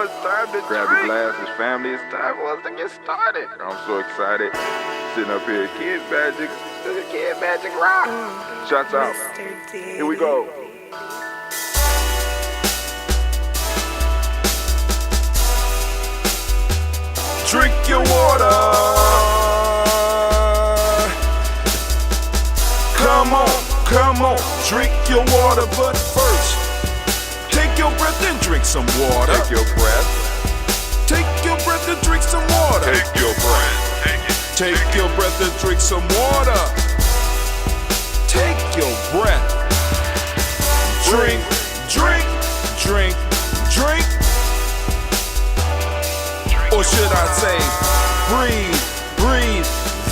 it's time to grab your glasses, family. It's time for us to get started. I'm so excited. Sitting up here, Kid Magic Rock. Shots out. Here we go. Drink your water. Come on, drink your water, but first, take your breath and drink some water. Take your breath. Take your breath and drink some water. Take your breath. Take your breath and drink some water. Take your breath. Drink. Or should I say, breathe,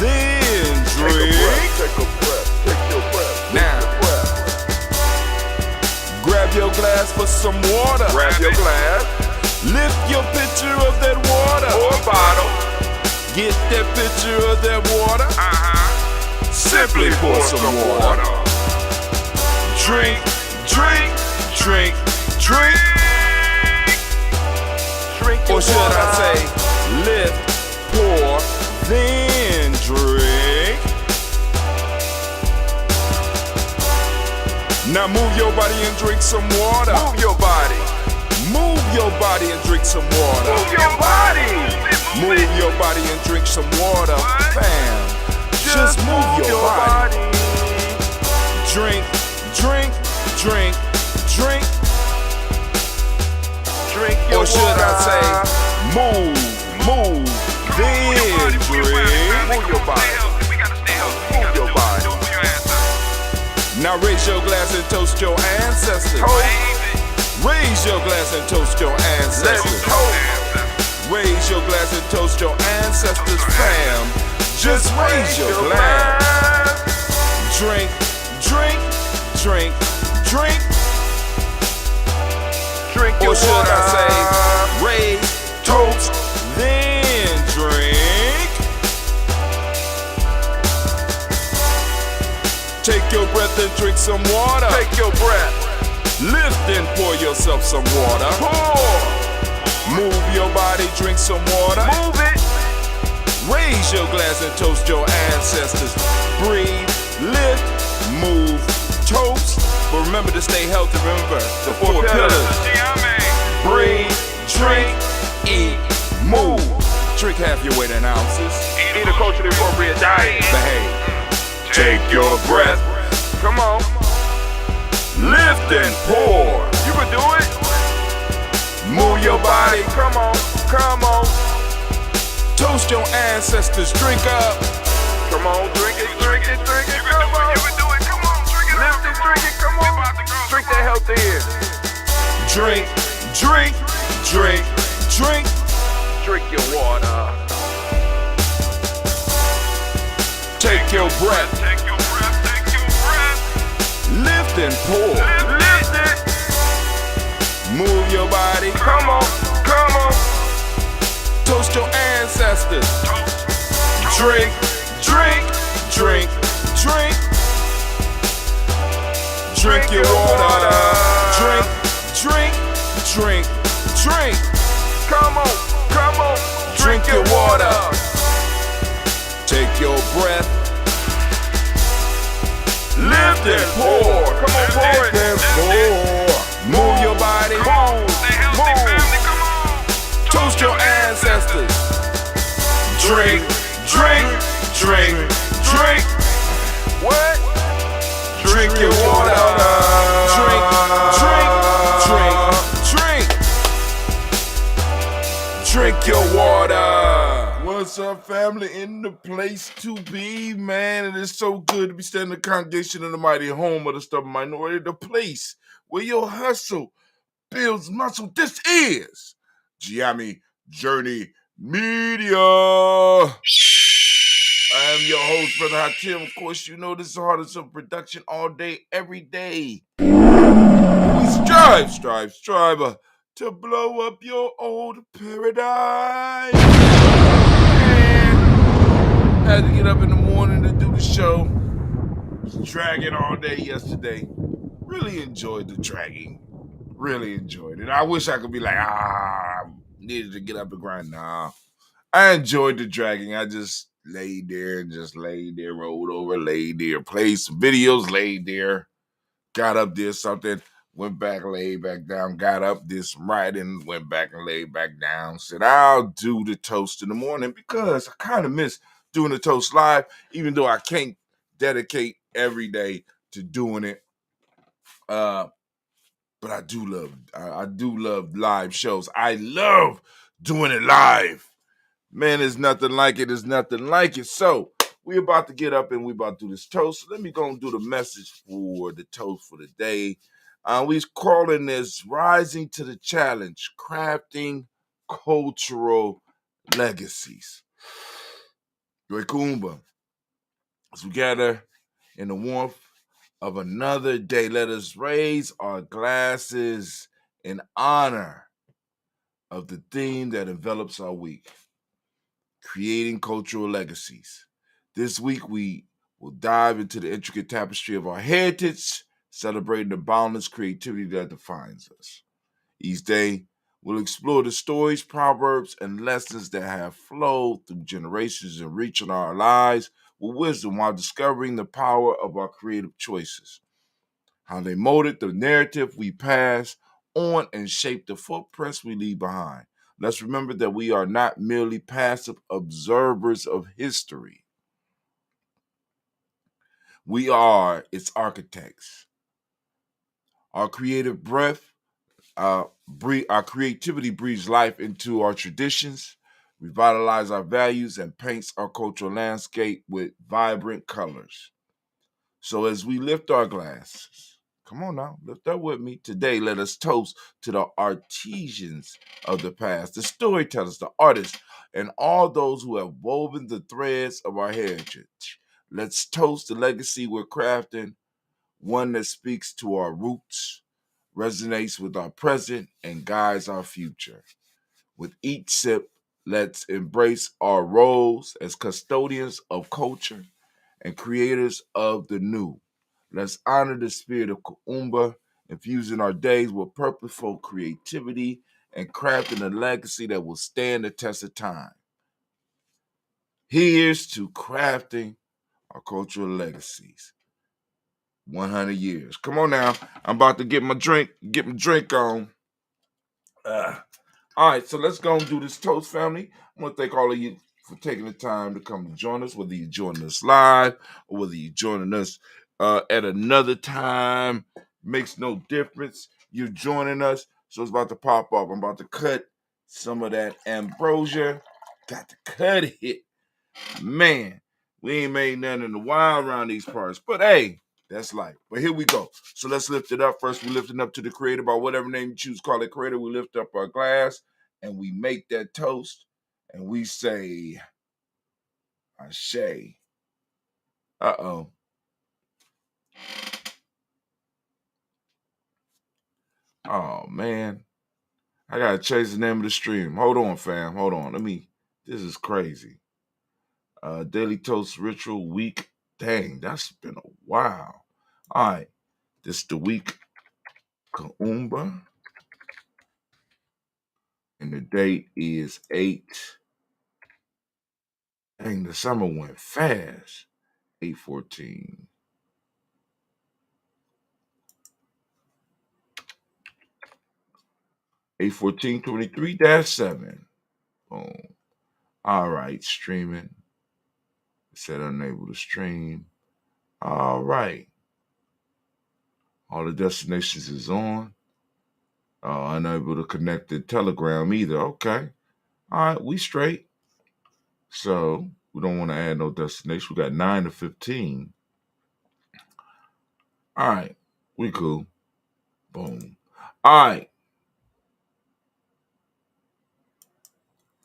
then drink. Take a breath. Now, grab your glass for some water. Grab your glass. Lift your pitcher of that water. Or bottle. Get that pitcher of that water. Simply pour some water. Drink. Or should I say, lift, pour, then drink. Now move your body and drink some water. Move your body and drink some water. Move your body and drink some water. Bam. Just move your body. Drink. Or should I say, move, then drink. Move your body. Now raise your glass and toast your ancestors. Raise your glass and toast your ancestors. Raise your glass and toast your ancestors, fam. Just raise your glass. Drink. Or should I say, raise, toast, then drink. Take your breath and drink some water. Take your breath. Lift and pour yourself some water. Pour. Move your body, drink some water. Move it. Raise your glass and toast your ancestors. Breathe, lift, move, toast. But remember to stay healthy. Remember the four pillars. Breathe, drink, eat, move. Drink half your weight in ounces. Eat a culturally appropriate diet. Behave. Take your breath. Come on. Lift and pour. You can do it. Move your body. Come on. Toast your ancestors. Drink up. Come on, drink it. Come on. You can do it. Come on, drink it. Lift and drink it. Come on. Drink that health in. Drink. Drink your water. Take your breath. Lift and pour. Lift it. Move your body. Come on. Toast your ancestors. Drink. Drink your water. Drink. Come on. Drink your water. Take your breath. Lift and pour. Come on, pour it. Move your body. Move. Toast your ancestors. Drink. What? Drink your water. Drink. Drink your water. What's up, family? In the place to be, man. It is so good to be standing in the congregation in the mighty home of the stubborn minority, the place where your hustle builds muscle. This is Gye-Nyame Journey Media. I am your host, Brother Hatim. Of course, you know this is the hardest of production all day, every day. We strive to blow up your old paradigm. And had to get up in the morning to do the show. Was dragging all day yesterday. Really enjoyed the dragging. Really enjoyed it. I wish I could be like, needed to get up and grind. Nah. I enjoyed the dragging. I just laid there and just laid there, rolled over, laid there, played some videos, laid there, got up, did something, went back, laid back down, got up, did some writing, went back and laid back down. Said, I'll do the toast in the morning because I kind of miss doing the toast live, even though I can't dedicate every day to doing it. But I do love live shows. I love doing it live. Man, there's nothing like it. There's nothing like it. So we're about to get up and we're about to do this toast. So let me go and do the message for the toast for the day. We're calling this Rising to the Challenge, Crafting Cultural Legacies. Kuumba. As we gather in the warmth of another day, let us raise our glasses in honor of the theme that envelops our week, creating cultural legacies. This week, we will dive into the intricate tapestry of our heritage, celebrating the boundless creativity that defines us. Each day, we'll explore the stories, proverbs, and lessons that have flowed through generations and reaching our lives with wisdom while discovering the power of our creative choices, how they molded the narrative we pass on and shaped the footprints we leave behind. Let's remember that we are not merely passive observers of history. We are its architects. Our creative breath, our creativity breathes life into our traditions, revitalizes our values, and paints our cultural landscape with vibrant colors. So as we lift our glasses, come on now, lift up with me. Today, let us toast to the artisans of the past, the storytellers, the artists, and all those who have woven the threads of our heritage. Let's toast the legacy we're crafting, one that speaks to our roots, resonates with our present, and guides our future. With each sip, let's embrace our roles as custodians of culture and creators of the new. Let's honor the spirit of Kuumba, infusing our days with purposeful creativity and crafting a legacy that will stand the test of time. Here's to crafting our cultural legacies. 100 years. Come on now. I'm about to get my drink on. All right, so let's go and do this toast, family. I want to thank all of you for taking the time to come and join us, whether you're joining us live or whether you're joining us at another time. Makes no difference. You're joining us, so it's about to pop up. I'm about to cut some of that ambrosia. Got to cut it. Man, we ain't made nothing in a while around these parts, but hey, that's life. But here we go. So let's lift it up. First, we lift it up to the Creator by whatever name you choose. Call it Creator. We lift up our glass and we make that toast and we say, Ashe. Uh-oh. Oh, man. I got to change the name of the stream. Hold on, fam. Hold on. This is crazy. Daily Toast Ritual Week. Dang, that's been a while. All right. This is the week Kuumba. And the date is 8. Dang, the summer went fast. 8/14. 8/14/23-7. Boom. All right, streaming. It said unable to stream. All right. All the destinations is on. Unable to connect to Telegram either. Okay. All right, we straight. So we don't want to add no destination. We got 9 to 15. All right, we cool. Boom. All right.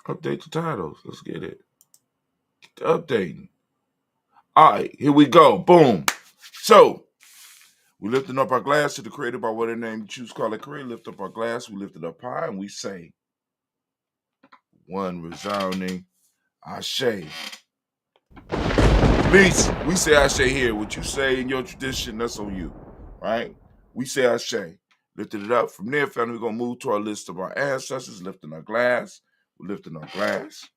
Update the titles. Let's get it. Get the updating. All right, here we go. Boom. So we're lifting up our glass to the Creator by whatever name you choose. Call it Creator. Lift up our glass. We lift it up high and we say one resounding Ashe. Peace. We say Ashe here. What you say in your tradition, that's on you. Right? We say Ashe. Lifted it up. From there, family, we're going to move to our list of our ancestors, lifting our glass. We're lifting our glass.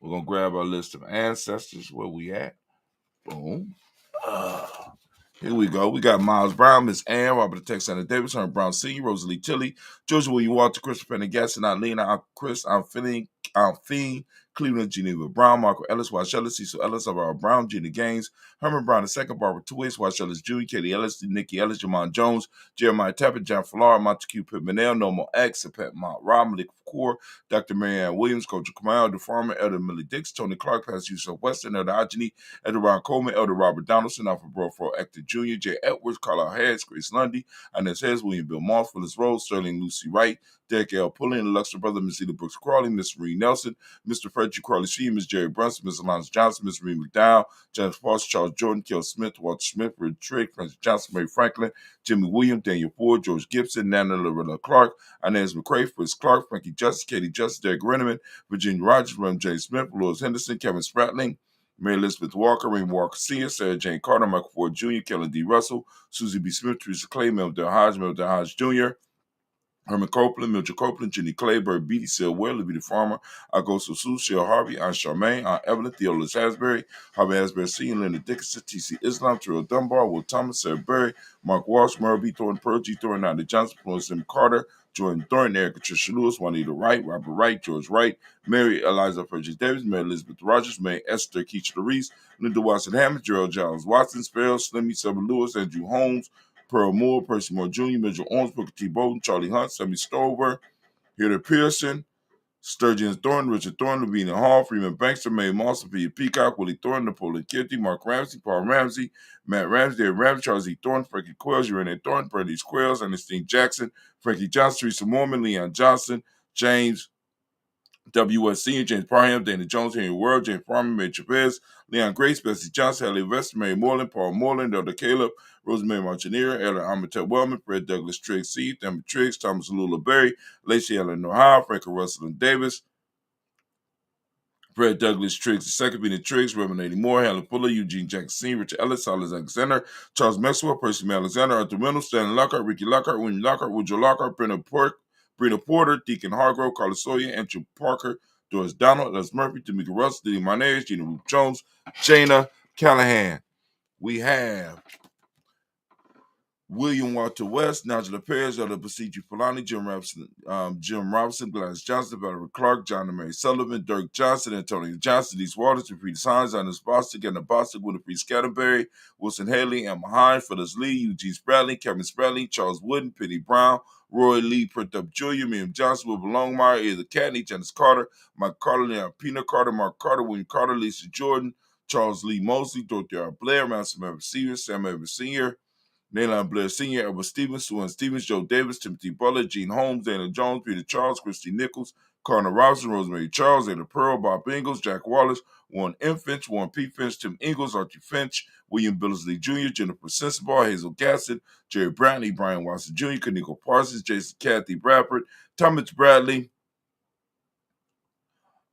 We're going to grab our list of ancestors. Where we at? Boom. Here we go. We got Miles Brown, Miss Ann, Robert Texana Davis, Herman Brown Sr., Rosalie Tilley, Georgia William Walter, Christopher Pendergaston, Lena, Aunt Chris, Aunt Fiend, Cleveland, Geneva Brown, Marco Ellis, Wash Ellis, Cecil Ellis, Alvaro Brown, Gina Gaines, Herman Brown II, Barbara Twist, Wash Ellis Jr., Katie Ellis, Nikki Ellis, Jamon Jones, Jeremiah Tapper, John Fallar, Montague Pittmanell, Normal X, Pet Mont Rob, Malik Core, Dr. Marianne Williams, Coach Kamal, the Farmer, Elder Millie Dix, Tony Clark, Pastor Yusuf Weston, Elder Ajani, Elder Ron Coleman, Elder Robert Donaldson, Alfred Brofro, Actor Jr., J. Edwards, Carlisle Harris, Grace Lundy, Inez Hayes, William Bill Moss, Phyllis Rose, Sterling Lucy Wright, Derek L. Pullen, the Luxor Brother, Miss Eda Brooks Crawley, Miss Marie Nelson, Mr. Frederick Crawley She, Miss Jerry Brunson, Miss Alonzo Johnson, Miss Marie McDowell, James Foster, Charles Jordan, Kel Smith, Walter Smith, Red Trigg, Francis Johnson, Mary Franklin, Jimmy Williams, Daniel Ford, George Gibson, Nana Loretta Clark, Inez McCrae, Fritz Clark, Frankie Justice, Katie Justice, Derek Renneman, Virginia Rogers, Ram J. Smith, Louis Henderson, Kevin Spratling, Mary Elizabeth Walker, Raymond Walker Sr., Sarah Jane Carter, Michael Ford Jr., Kellen D. Russell, Susie B. Smith, Teresa Clay, Melvin Del Hodge Jr., Herman Copeland, Mildred Copeland, Jenny Clayburg, Beatty Sil Whaley, Beatty Farmer, Augusto Sue, Shell Harvey, Aunt Charmaine, Aunt Evelyn, Theodolus Hasbury, Harvey Hasbury Sr., Leonard Dickinson, T.C. Islam, Terrell Dunbar, Will Thomas, Sarah Berry, Mark Walsh, Merle B. Thornton, Pearl G. Thornton, Nanda Johnson, Florence M. Carter, Jordan Thornton, Eric Patricia Lewis, Juanita Wright, Robert Wright, George Wright, Mary Eliza Frederick Davis, Mary Elizabeth Rogers, Mary Esther Keach Reese, Linda Watson Hammond, Gerald Giles Watson, Sparrow, Slimmy, Summer Lewis, Andrew Holmes, Pearl Moore, Percy Moore Jr., Mitchell Owens, Booker T. Bolden, Charlie Hunt, Sammy Stover, Hilda Pearson, Sturgeon Thornton, Richard Thornton, Lavina Hall, Freeman Bankster, Mae Moss, Peter Peacock, Willie Thornton, Napoleon Kitty, Mark Ramsey, Paul Ramsey, Matt Ramsey, Dave Ramsey, Charles E. Thornton, Frankie Quells, Renee Thornton, Brandy Quells, Ernestine Jackson, Frankie Johnson, Teresa Mormon, Leon Johnson, James W.S. Senior, James Parham, Dana Jones, Henry World, James Farmer, Mary Chavez, Leon Grace, Bessie Johnson, Hallie Vester, Mary Moreland, Paul Moreland, Elder Caleb, Rosemary Martineer, Elder Amateur Wellman, Fred Douglas Triggs C., Thelma Triggs, Thomas Lula Berry, Lacey Ellen Ohio, Frankie Russell and Davis, Fred Douglas Triggs II, Benny Triggs, Reverend Eddie Moore, Helen Fuller, Eugene Jackson Sr., Richard Ellis, Silas Alexander, Charles Maxwell, Percy May Alexander, Arthur Reynolds, Stanley Lockhart, Ricky Lockhart, William Lockhart, Woodrow Lockhart, Brenda Porter, Deacon Hargrove, Carlos Sawyer, Andrew Parker, Doris Donald, Les Murphy, Tamika Russell, Diddy Marnez, Gina Ruth Jones, Shayna Callahan. We have William Walter West, Nigel Perez, Elder Basiji Fulani, Jim Robinson, Gladys Johnson, Valerie Clark, John and Mary Sullivan, Dirk Johnson, Antonio Johnson, These Waters, Repeat Hines, Anders Bostic, Anna Bostic, Winifred Scatterberry, Wilson Haley, Emma Hines, Phyllis Lee, Eugene Spradley, Kevin Spradley, Charles Wooden, Penny Brown, Roy Lee, Printup Jr., Miriam Johnson, Wilbur Longmire, Either Cadney, Janice Carter, Mike Carter, Leon Pina Carter, Mark Carter, William Carter, Lisa Jordan, Charles Lee Mosley, Dorothy R. Blair, Ransom Evans Sr., Sam Evans Sr., Nayland Blair Sr., Edward Stevens, Susan Stevens, Joe Davis, Timothy Butler, Gene Holmes, Dana Jones, Peter Charles, Christy Nichols, Cardinal Robinson, Rosemary Charles, Ada Pearl, Bob Ingalls, Jack Wallace, Warren M. Finch, Warren P. Finch, Tim Ingalls, Archie Finch, William Billingsley Jr., Jennifer Sensabaugh, Hazel Gasson, Jerry Brantley, Brian Watson Jr., Kaniko Parsons, Jason Kathy Bradford, Thomas Bradley,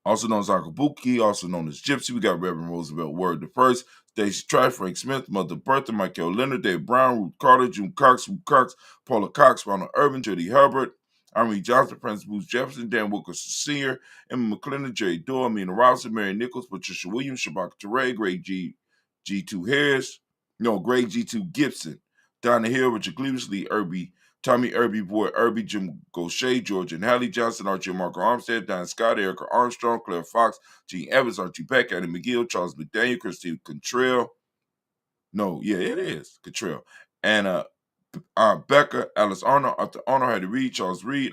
also known as Akabuki, also known as Gypsy. We got Reverend Roosevelt Word the First, Stacey Trice, Frank Smith, Mother Bertha, Michael Leonard, Dave Brown, Ruth Carter, June Cox, Ruth Cox, Paula Cox, Ronald Irvin, Judy Herbert, Army Johnson, Prince Bruce Jefferson, Dan Wilkerson Sr., Emma McClendon, Jerry Doyle, Amina Robinson, Mary Nichols, Patricia Williams, Shabaka Teray, Greg G2 Harris, Greg G2 Gibson, Donna Hill, Richard Cleavis, Lee Irby, Tommy Irby, Boy Irby, Jim Gaucher, George and Hallie Johnson, Archie and Marco Armstead, Don Scott, Erica Armstrong, Claire Fox, Gene Evans, Archie Beck, Annie McGill, Charles McDaniel, Christine Contrell. No, yeah, it is Contrell. Anna Becca, Alice Arnold, Arthur Arnold, Hattie Reed, Charles Reed,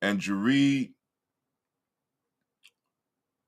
Andrew Reed.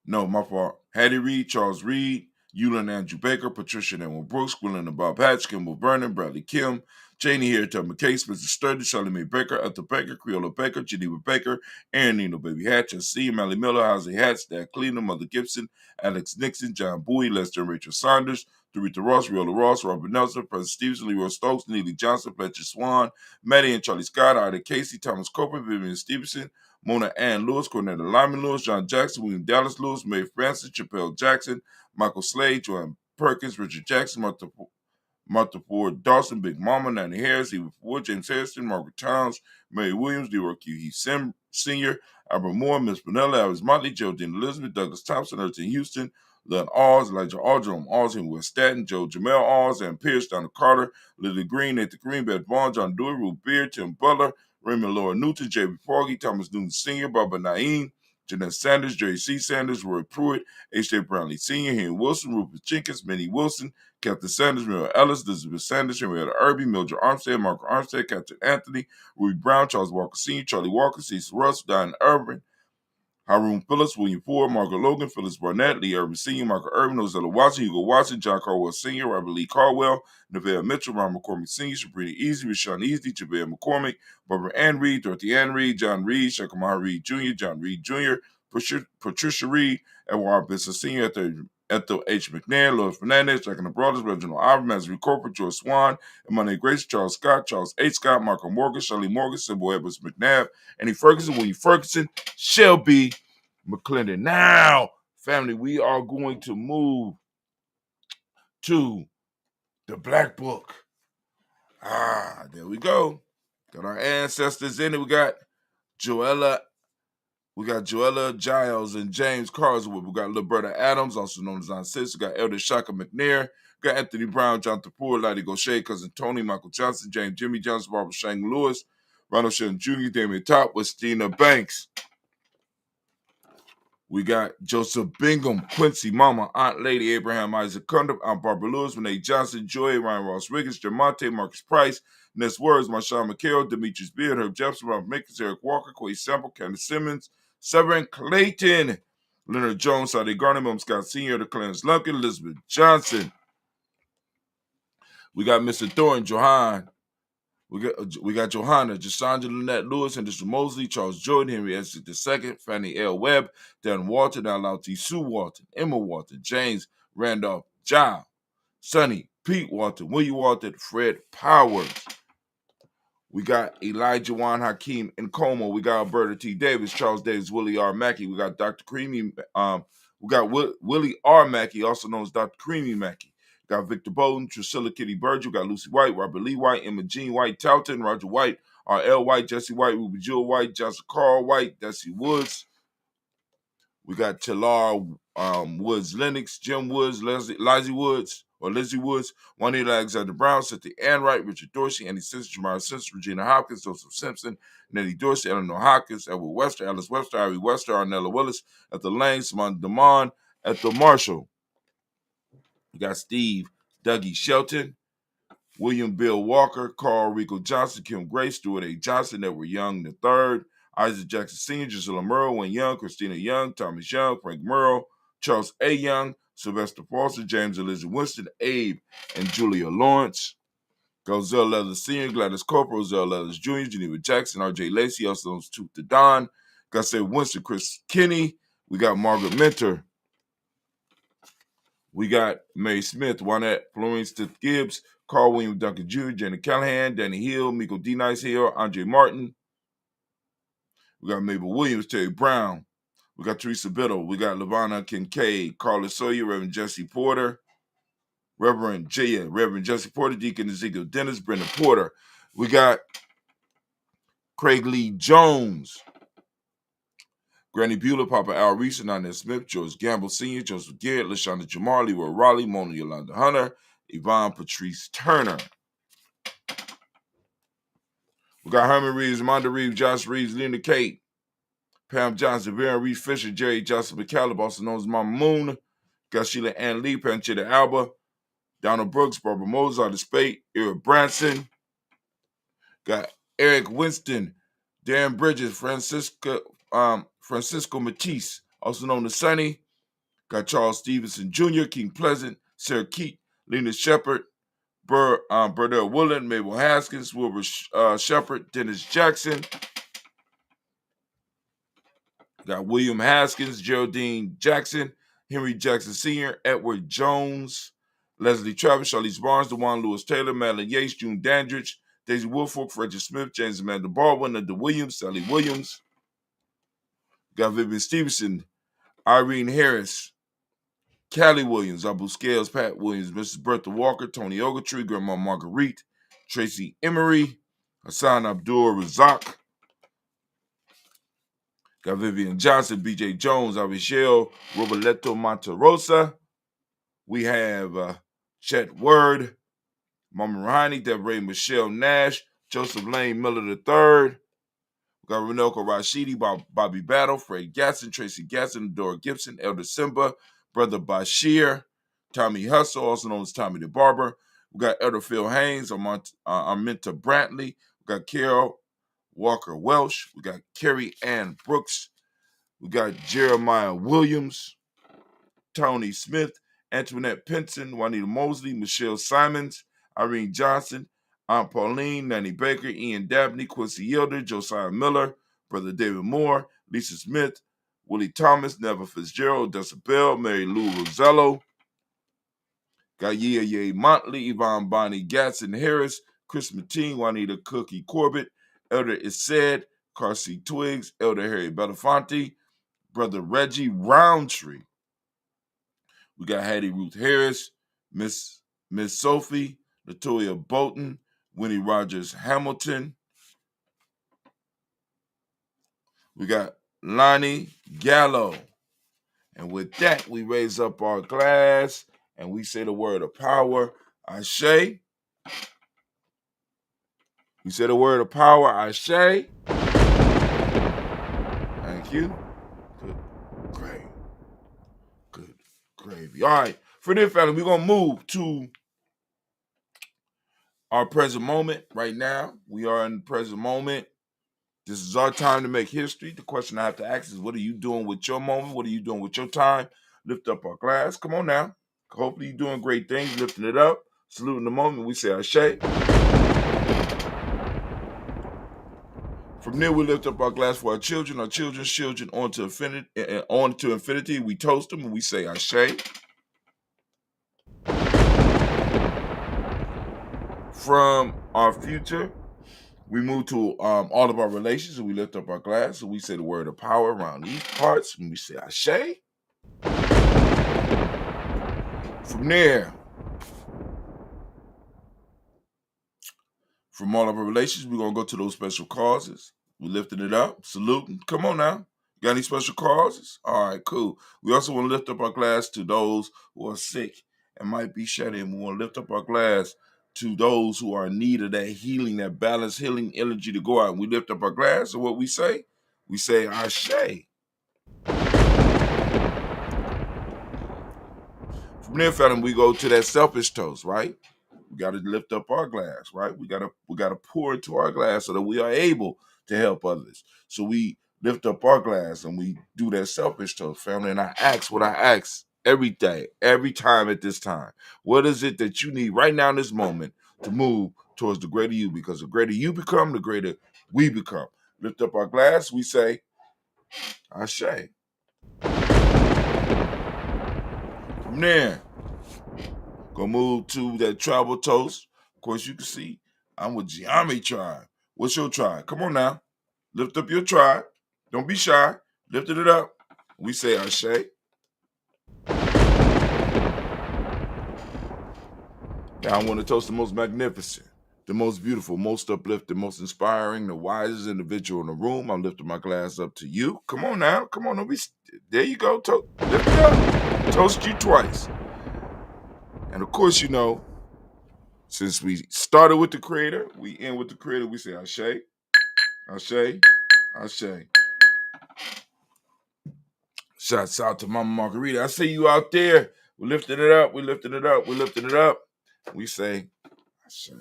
No, my fault. Hattie Reed, Charles Reed, Eulin Andrew Baker, Patricia and Emma Brooks, Gwendolyn and Bob Hatch, Kimball Vernon, Bradley Kim, Janie Harriet McKay, Spencer Sturdy, Charlie Mae Baker, Arthur Baker, Creola Baker, Geneva Baker, Aaron Nino Baby Hatch, C. Mally Miller, Hosey Hatch, Dad Cleveland, Mother Gibson, Alex Nixon, John Bowie, Lester and Rachel Saunders, Dorita Ross, Riola Ross, Robert Nelson, President Stevenson, Leroy Stokes, Neely Johnson, Fletcher Swan, Maddie and Charlie Scott, Ida Casey, Thomas Copeland, Vivian Stevenson, Mona Ann Lewis, Cornetta Lyman Lewis, John Jackson, William Dallas Lewis, Mae Francis, Chappelle Jackson, Michael Slade, Joanne Perkins, Richard Jackson, Martha Ford Dawson, Big Mama, Nanny Harris, Eva Ford, James Harrison, Margaret Towns, Mary Williams, Leroy Q. Heath Sr., Albert Moore, Miss Vanilla, Alice Motley, Geraldine Elizabeth, Douglas Thompson, Erton Houston, Len Alls, Elijah Aldrum, Alls, and West Staten, Joe Jamel Alls, and Pierce, Donna Carter, Lily Green, Nathan Green, Beth Vaughn, John Dewey, Ruth Beard, Tim Butler, Raymond Laura Newton, J.B. Foggy, Thomas Newton Sr., Barbara Naeem, Jeanette Sanders, Jerry C. Sanders, Roy Pruitt, H.J. Brownlee Sr., Henry Wilson, Rufus Jenkins, Minnie Wilson, Captain Sanders, Mary Ellis, Elizabeth Sanders, Henrietta Irby, Mildred Armstead, Margaret Armstead, Captain Anthony, Ruby Brown, Charles Walker Sr., Charlie Walker, Cecil Russ, Diane Irvin, Haroon Phillips, William Ford, Margaret Logan, Phyllis Barnett, Lee Irvin Sr., Michael Irvin, Ozella Watson, Hugo Watson, John Caldwell Sr., Robert Lee Caldwell, Neville Mitchell, Ron McCormick Sr., Sabrina Easy, Rashawn Easy, Javale McCormick, Barbara Ann Reed, Dorothy Ann Reed, John Reed, Shakamar Reed Jr., John Reed Jr., Patricia Reed, Edward Benson Sr., Ethel H. McNair, Louis Fernandez, Jack and the Brothers, Reginald Ivan, Mastery Corporate, George Swan, Imani Grace, Charles Scott, Charles H. Scott, Michael Morgan, Shirley Morgan, Sybil Edwards McNabb, Annie Ferguson, William Ferguson, Shelby McClendon. Now, family, we are going to move to the Black Book. There we go. Got our ancestors in it. We got Joella Giles and James Carswell. We got Liberta Adams, also known as Aunt Sis. We got Elder Shaka McNair. We got Anthony Brown, Jonathan Poor, Lottie Gaucher, Cousin Tony, Michael Johnson, James Jimmy Johnson, Barbara Shang Lewis, Ronald Shelton Jr., Damian Top, Westina Banks. We got Joseph Bingham, Quincy Mama, Aunt Lady, Abraham Isaac Cundiff, Aunt Barbara Lewis, Renee Johnson, Joy, Ryan Ross Riggins, Jamonte, Marcus Price, Ness Words, Marshawn McHale, Demetrius Beard, Herb Jefferson, Ralph Mickens, Eric Walker, Quay Sample, Candace Simmons, Severin Clayton, Leonard Jones, Sade Garner, Mom Scott Sr., the Clarence Lumpkin, Elizabeth Johnson. We got Mr. Thornton, Johan. We got Johanna, Jasandra Lynette Lewis, Henderson Mosley, Charles Jordan, Henry Essex II, Fannie L. Webb, Dan Walton, Alauti Sue Walton, Emma Walton, James Randolph Giles, Sonny, Pete Walton, William Walton, Fred Powers. We got Elijah Juan Hakeem Nkomo. We got Alberta T. Davis, Charles Davis, Willie R. Mackey. We got Dr. Creamy. We got Willie R. Mackey, also known as Dr. Creamy Mackey. Got Victor Bowden, Drusilla Kitty Burge, got Lucy White, Robert Lee White, Emma Jean White, Talton, Roger White, R.L. White, Jesse White, Ruby Jewel White, Johnson Carl White, Desi Woods. We got Talar Woods Lennox, Jim Woods, Lizzie Woods, Juanita Alexander Brown, Cynthia Ann Wright, Richard Dorsey, Andy Simpson, Jamara Simpson, Regina Hopkins, Joseph Simpson, Nettie Dorsey, Eleanor Hopkins, Edward Wester, Alice Webster, Ivy Wester, Arnella Willis, Ethel Lane, Simone DeMond, Ethel Marshall. We got Steve Dougie Shelton, William Bill Walker, Carl Rico Johnson, Kim Grace, Stuart A. Johnson, Edward Young III, Isaac Jackson Sr., Gisela Murrow, Wayne Young, Christina Young, Thomas Young, Frank Murrow, Charles A. Young, Sylvester Foster, James Elizabeth Winston, Abe, and Julia Lawrence. Gozell Leathers Sr., Gladys Corporal, Roselle Leathers Jr., Geneva Jackson, R.J. Lacey, also known as Tooth to Don. Got Sarah Winston, Chris Kinney. We got Margaret Mentor. We got Mary Smith, Juanette Florence Stith Gibbs, Carl William Duncan Jr., Jenny Callahan, Danny Hill, Miko D. Nice Hill, Andre Martin. We got Mabel Williams, Terry Brown. We got Teresa Biddle. We got Lavana Kincaid, Carla Sawyer, Reverend Jesse Porter, Reverend Jesse Porter, Deacon Ezekiel Dennis, Brendan Porter. We got Craig Lee Jones, Granny Bueller, Papa Al Reese, Nina Smith, George Gamble Sr., Joseph Garrett, LaShonda Jamar, Leroy Raleigh, Mona Yolanda Hunter, Yvonne Patrice Turner. We got Herman Reeves, Amanda Reeves, Josh Reeves, Lena Kate, Pam Johnson, Vera Reeves Fisher, Jerry Johnson McCallum, also known as Mama Moon. Got Sheila Ann Lee, Panchita Alba, Donald Brooks, Barbara Moses, Artis Spate, Eric Branson. Got Eric Winston, Darren Bridges, Francisco Matisse, also known as Sonny. Got Charles Stevenson Jr., King Pleasant, Sarah Keat, Lena Shepard, Burdell Woodland, Mabel Haskins, Wilbur Shepard, Dennis Jackson. Got William Haskins, Geraldine Jackson, Henry Jackson Sr., Edward Jones, Leslie Travis, Charlize Barnes, DeJuan Lewis Taylor, Madeline Yates, June Dandridge, Daisy Woolfolk, Frederick Smith, James Amanda Baldwin, Linda Williams, Sally Williams. Got Vivian Stevenson, Irene Harris, Callie Williams, Abu Scales, Pat Williams, Mrs. Bertha Walker, Tony Ogletree, Grandma Marguerite, Tracy Emery, Hassan Abdul Razak, got Vivian Johnson, BJ Jones, Avishel, Roberto Monterosa. We have Chet Word, Mama Rahani, Deborah Michelle Nash, Joseph Lane Miller III. We got Renelko Rashidi, Bobby Battle, Fred Gatson, Tracy Gatson, Dora Gibson, Elder Simba, Brother Bashir, Tommy Hustle, also known as Tommy the Barber. We got Elder Phil Haynes, Arminta Brantley. We got Carol Walker Welsh. We got Carrie Ann Brooks. We got Jeremiah Williams, Tony Smith, Antoinette Pinson, Juanita Mosley, Michelle Simons, Irene Johnson, Aunt Pauline, Nanny Baker, Ian Dabney, Quincy Yilder, Josiah Miller, Brother David Moore, Lisa Smith, Willie Thomas, Neva Fitzgerald, Dessa Bell, Mary Lou Rosello, got Ye Montley, Yvonne Bonnie Gatson Harris, Chris Mateen, Juanita Cookie Corbett, Elder Ised, Carsey Twiggs, Elder Harry Belafonte, Brother Reggie Roundtree. We got Hattie Ruth Harris, Miss Sophie, Latoya Bolton, Winnie Rogers Hamilton. We got Lonnie Gallo. And with that, we raise up our glass and we say the word of power, Ashe. We say the word of power, Ashe. Thank you. Good gravy. Good gravy. All right. For this, family, we're going to move to our present moment right now. We are in the present moment. This is our time to make history. The question I have to ask is, what are you doing with your moment? What are you doing with your time? Lift up our glass. Come on now. Hopefully you're doing great things, lifting it up. Saluting the moment. We say Ashe. From there, we lift up our glass for our children's children, on to infinity. We toast them and we say Ashe. From our future, we move to all of our relations and we lift up our glass and we say the word of power around these parts and we say Ashe. From there, from all of our relations, we're going to go to those special causes. We lifting it up, saluting. Come on now. Got any special causes? All right, cool. We also want to lift up our glass to those who are sick and might be shed in. We want to lift up our glass to those who are in need of that healing, that balanced healing energy to go out. And we lift up our glass, and what we say Ashe. From there, family, we go to that selfish toast, right? We got to lift up our glass, right? We got to pour into our glass so that we are able to help others. So we lift up our glass and we do that selfish toast, family. And I ask what I ask every day, every time at this time. What is it that you need right now in this moment to move towards the greater you? Because the greater you become, the greater we become. Lift up our glass, we say Ashe. From there, gonna move to that tribal toast. Of course, you can see I'm with Gye-Nyame tribe. What's your tribe? Come on now. Lift up your tribe. Don't be shy. Lifting it up. We say Ashe. Now I want to toast the most magnificent, the most beautiful, most uplifting, most inspiring, the wisest individual in the room. I'm lifting my glass up to you. Come on now. Come on. There you go. Lift it up. Toast you twice. And of course, you know, since we started with the Creator, we end with the Creator. We say Ashe, Ashe, Ashe. Shouts out to Mama Margarita. I see you out there. We're lifting it up. We're lifting it up. We're lifting it up. We say Ashe.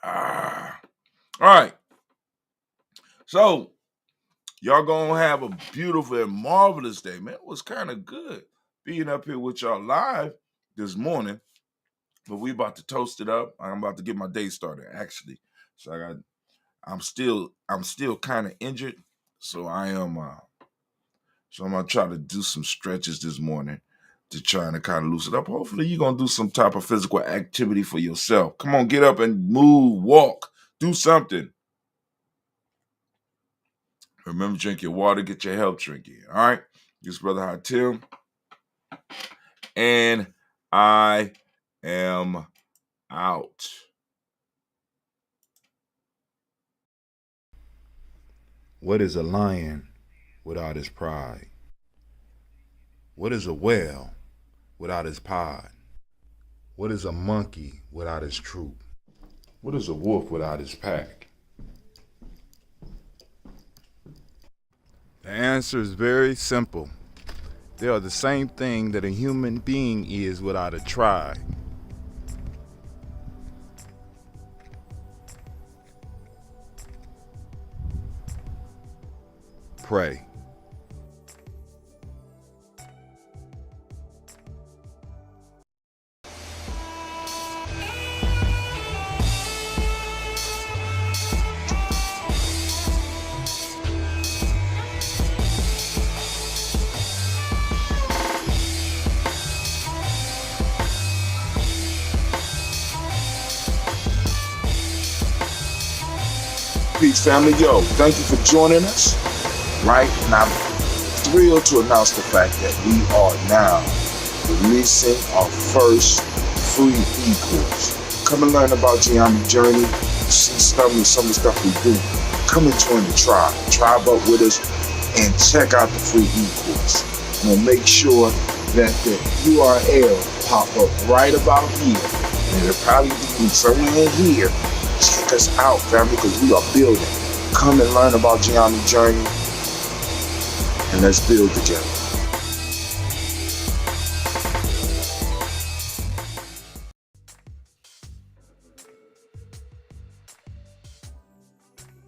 All right. So, y'all gonna have a beautiful and marvelous day, man. It was kind of good being up here with y'all live this morning. But we about to toast it up. I'm about to get my day started, actually. So I'm still kind of injured. So I'm gonna try to do some stretches this morning to try to kind of loosen up. Hopefully you're gonna do some type of physical activity for yourself. Come on, get up and move, walk, do something. Remember, drink your water, get your health drink in. All right. This brother Hatim, and I am out. What is a lion without his pride? What is a whale without his pod? What is a monkey without his troop? What is a wolf without his pack? The answer is very simple. They are the same thing that a human being is without a tribe. Pray. Peace, family. Yo, thank you for joining us. Right? And I'm thrilled to announce the fact that we are now releasing our first free e-course. Come and learn about Gye-Nyame journey, see some of the stuff we do. Come and join the tribe. Tribe up with us and check out the free e-course. I'm going to make sure that the URL pop up right about here. And it'll probably be somewhere in here. Check us out, family, because we are building. Come and learn about Gye-Nyame journey, and let's build together.